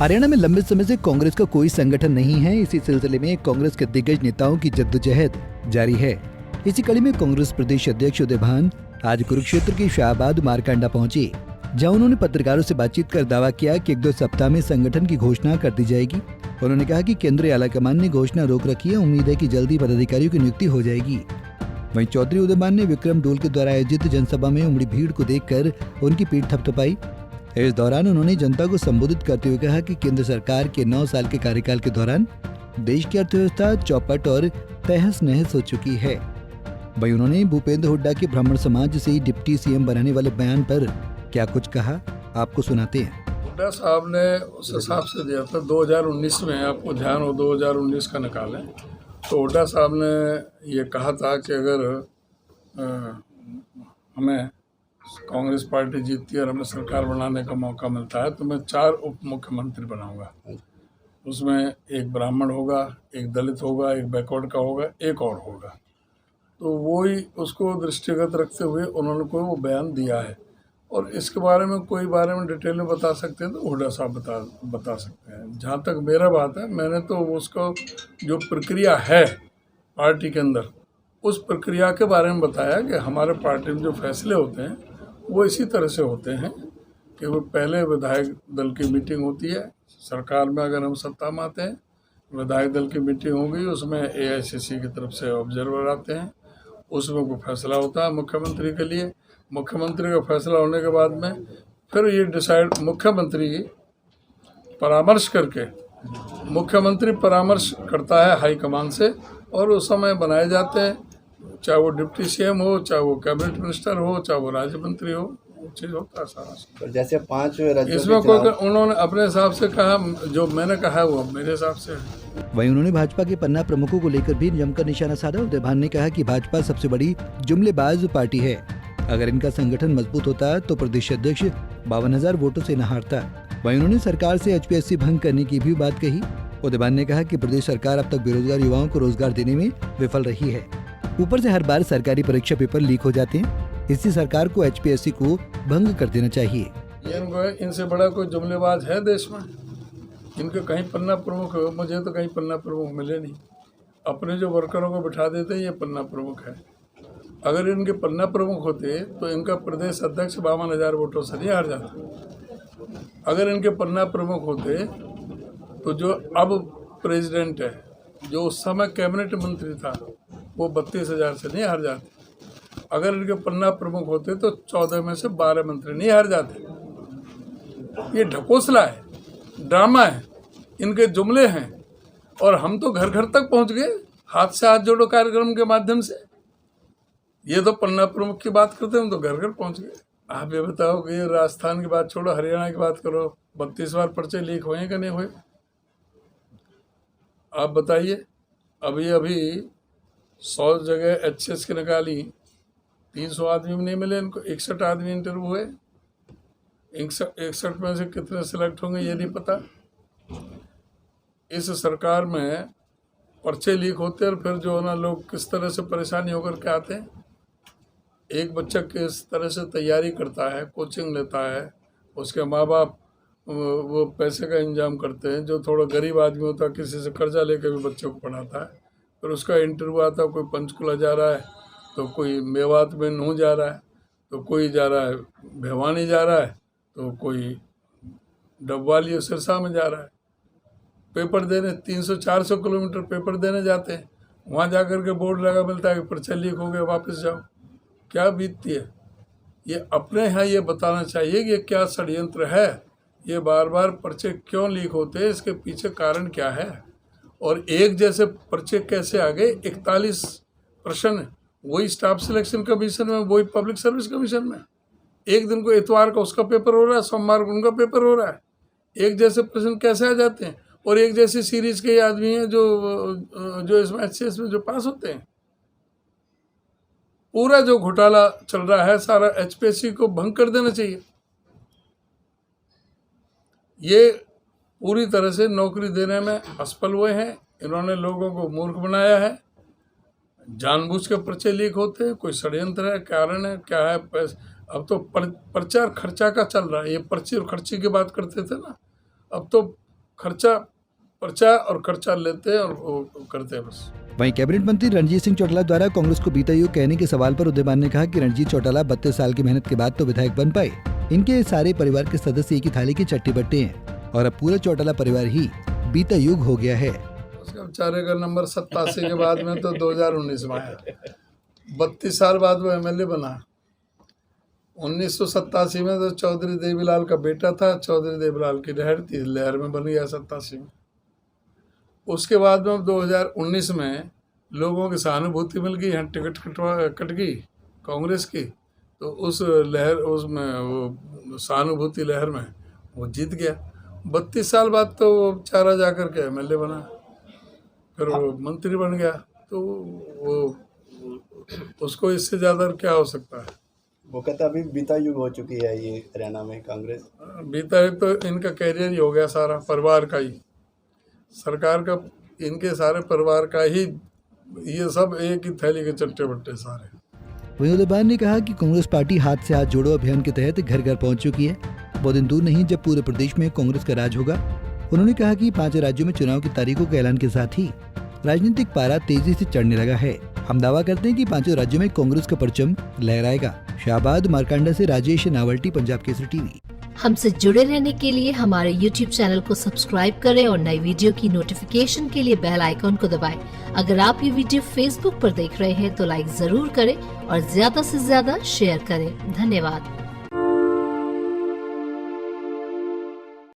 हरियाणा में लंबे समय से कांग्रेस का कोई संगठन नहीं है। इसी सिलसिले में कांग्रेस के दिग्गज नेताओं की जद्दोजहद जारी है। इसी कड़ी में कांग्रेस प्रदेश अध्यक्ष उदय भान आज कुरुक्षेत्र के शाहबाद मारकंडा पहुंचे, जहां उन्होंने पत्रकारों से बातचीत कर दावा किया कि 1-2 सप्ताह में संगठन की घोषणा कर दी जाएगी। उन्होंने कहा कि केंद्रीय आलाकमान ने घोषणा रोक रखी है, उम्मीद है कि जल्दी पदाधिकारियों की नियुक्ति हो जाएगी। वहीं चौधरी उदय भान ने विक्रम डोल के द्वारा आयोजित जनसभा में उमड़ी भीड़ को देखकर उनकी पीठ थपथपाई। इस दौरान उन्होंने जनता को संबोधित करते हुए कहा कि केंद्र सरकार के 9 साल के कार्यकाल के दौरान देश की अर्थव्यवस्था चौपट और तहस नहस हो चुकी है। वहीं उन्होंने भूपेंद्र हुड्डा के ब्राह्मण समाज से डिप्टी सीएम बनाने वाले बयान पर क्या कुछ कहा, आपको सुनाते हैं। हुड्डा साहब ने उस हिसाब से दिया था 2019 में, आपको ध्यान हो 2019 का निकालें तो हुड्डा साहब ने ये कहा था कि अगर हमें कांग्रेस पार्टी जीतती है और हमें सरकार बनाने का मौका मिलता है तो मैं 4 उप मुख्यमंत्री बनाऊंगा। उसमें एक ब्राह्मण होगा, एक दलित होगा, एक बैकवर्ड का होगा, एक और होगा। तो वही उसको दृष्टिगत रखते हुए उन्होंने कोई वो बयान दिया है। और इसके बारे में डिटेल में बता सकते हैं तो हुड्डा साहब बता सकते हैं। जहाँ तक मेरा बात है, मैंने तो उसको जो प्रक्रिया है पार्टी के अंदर, उस प्रक्रिया के बारे में बताया कि हमारे पार्टी में जो फैसले होते हैं वो इसी तरह से होते हैं कि वो पहले विधायक दल की मीटिंग होती है। सरकार में अगर हम सत्ता में आते हैं, विधायक दल की मीटिंग होगी, उसमें AICC की तरफ से ऑब्जर्वर आते हैं, उसमें कोई फैसला होता है मुख्यमंत्री के लिए। मुख्यमंत्री का फैसला होने के बाद में फिर ये डिसाइड मुख्यमंत्री परामर्श करके मुख्यमंत्री परामर्श करता है हाईकमान से और उस समय बनाए जाते हैं, चाहे वो डिप्टी सीएम हो, चाहे वो कैबिनेट मिनिस्टर हो, चाहे वो राज्य मंत्री हो, चीज़ होता है सारा। जैसे 5 राज्यों इसमें कोई उन्होंने अपने हिसाब से कहा, जो मैंने कहा है वो मेरे हिसाब से। वहीं उन्होंने भाजपा के पन्ना प्रमुखों को लेकर भी जमकर निशाना साधा। उदय भान ने कहा कि भाजपा सबसे बड़ी जुमलेबाज पार्टी है। अगर इनका संगठन मजबूत होता तो प्रदेश अध्यक्ष 52,000 वोटों से न हारता। वहीं उन्होंने सरकार से HPSC भंग करने की भी बात कही। उदय भान ने कहा कि प्रदेश सरकार अब तक बेरोजगार युवाओं को रोजगार देने में विफल रही है। ऊपर से हर बार सरकारी परीक्षा पेपर लीक हो जाते हैं। इससे सरकार को HPSC को भंग कर देना चाहिए। इनसे बड़ा कोई जुमलेबाज है देश में? इनके कहीं पन्ना प्रमुख, मुझे तो कहीं पन्ना प्रमुख मिले नहीं। अपने जो वर्करों को बिठा देते हैं, ये पन्ना प्रमुख है। अगर इनके पन्ना प्रमुख होते तो इनका प्रदेश अध्यक्ष 52,000 वोटों से नहीं हार जाता। अगर इनके पन्ना प्रमुख होते तो जो अब प्रेसिडेंट है, जो उस समय कैबिनेट मंत्री था, वो 32,000 से नहीं हार जाते। अगर इनके पन्ना प्रमुख होते तो 14 में से 12 मंत्री नहीं हार जाते। ये ढकोसला है, ड्रामा है, इनके जुमले हैं। और हम तो घर घर तक पहुंच गए हाथ से हाथ जोड़ो कार्यक्रम के माध्यम से। ये तो पन्ना प्रमुख की बात करते हैं, हम तो घर घर पहुंच गए। आप ये बताओ कि ये राजस्थान की बात छोड़ो, हरियाणा की बात करो, 32 बार पर्चे लीक हुए कि नहीं हुए? आप बताइए। अभी 100 जगह HS की निकाली, 300 आदमी में नहीं मिले इनको। 61 आदमी इंटरव्यू हुए, 61 में से कितने सिलेक्ट होंगे ये नहीं पता। इस सरकार में पर्चे लीक होते हैं और फिर जो है ना, लोग किस तरह से परेशानी होकर के आते हैं। एक बच्चा किस तरह से तैयारी करता है, कोचिंग लेता है, उसके माँ बाप वो पैसे का इंतजाम करते हैं। जो थोड़ा गरीब आदमी होता है, किसी से कर्जा लेकर भी बच्चों को पढ़ाता है। फिर उसका इंटरव्यू आता है, कोई पंचकुला जा रहा है, तो कोई मेवात में नूह जा रहा है, तो कोई जा रहा है भिवानी जा रहा है, तो कोई डबवाली और सिरसा में जा रहा है पेपर देने। 300-400 किलोमीटर पेपर देने जाते हैं। वहाँ जा कर के बोर्ड लगा मिलता है कि पर्चा लीक हो गया, वापस जाओ। क्या बीतती है ये? अपने यहाँ ये बताना चाहिए कि ये क्या षड्यंत्र है, ये बार बार पर्चे क्यों लीक होते हैं, इसके पीछे कारण क्या है। और एक जैसे पर्चे कैसे आ गए? 41 प्रश्न वही स्टाफ सिलेक्शन कमीशन में, वही पब्लिक सर्विस कमीशन में। एक दिन को इतवार का उसका पेपर हो रहा है, सोमवार को उनका पेपर हो रहा है। एक जैसे प्रश्न कैसे आ जाते हैं? और एक जैसी सीरीज के आदमी हैं जो इसमें HCS में जो पास होते हैं। पूरा जो घोटाला चल रहा है सारा HPSC को भंग कर देना चाहिए। ये पूरी तरह से नौकरी देने में असफल हुए हैं। इन्होंने लोगों को मूर्ख बनाया है। जानबूझ के पर्चे लीक होते हैं, कोई षड्यंत्र है, कारण है, क्या है? अब तो प्रचार खर्चा का चल रहा है। ये पर्ची और खर्ची की बात करते थे ना, अब तो खर्चा पर्चा और खर्चा लेते हैं और वो करते हैं बस। वहीं कैबिनेट मंत्री रणजीत सिंह चौटाला द्वारा कांग्रेस को बीता युग कहने के सवाल पर उदयमान ने कहा कि रणजीत चौटाला 32 साल की मेहनत के बाद तो विधायक बन पाए। इनके सारे परिवार के सदस्य एक ही थाली के चट्टी बट्टे हैं और अब पूरा चौटाला परिवार ही बीता युग हो गया है। उसका बेचारे का नंबर 87 के बाद में तो 2019 में आया, 32 साल बाद वो एमएलए बना। 1987 में तो चौधरी देवीलाल का बेटा था, चौधरी देवीलाल की लहर थी, लहर में बन गया 87 में। उसके बाद में 2019 में लोगों की सहानुभूति मिल गई, यहाँ टिकट कट गई कांग्रेस की, तो उस लहर उसमें वो सहानुभूति लहर में वो जीत गया। 32 साल बाद तो वो बेचारा जाकर के एमएलए बना, फिर वो मंत्री बन गया, तो वो उसको इससे ज़्यादा क्या हो सकता है। वो कहता अभी बीता युग हो चुकी है ये हरियाणा में कांग्रेस। बीता युग तो इनका कैरियर ही हो गया सारा, परिवार का ही, सरकार का, इनके सारे परिवार का ही, ये सब एक ही थैली के चट्टे बट्टे सारे। वहीं उदयमान ने कहा कि कांग्रेस पार्टी हाथ से हाथ जोड़ो अभियान के तहत घर घर पहुंच चुकी है। वो दिन दूर नहीं जब पूरे प्रदेश में कांग्रेस का राज होगा। उन्होंने कहा कि 5 राज्यों में चुनाव की तारीखों के ऐलान के साथ ही राजनीतिक पारा तेजी से चढ़ने लगा है। हम दावा करते हैं कि 5 राज्यों में कांग्रेस का परचम लहराएगा। शाहबाद मारकंडा से राजेश नावल्टी, पंजाब केसरी टीवी। हमसे जुड़े रहने के लिए हमारे YouTube चैनल को सब्सक्राइब करें और नई वीडियो की नोटिफिकेशन के लिए बेल आइकॉन को दबाएं। अगर आप ये वीडियो Facebook पर देख रहे हैं तो लाइक जरूर करें और ज्यादा से ज्यादा शेयर करें। धन्यवाद।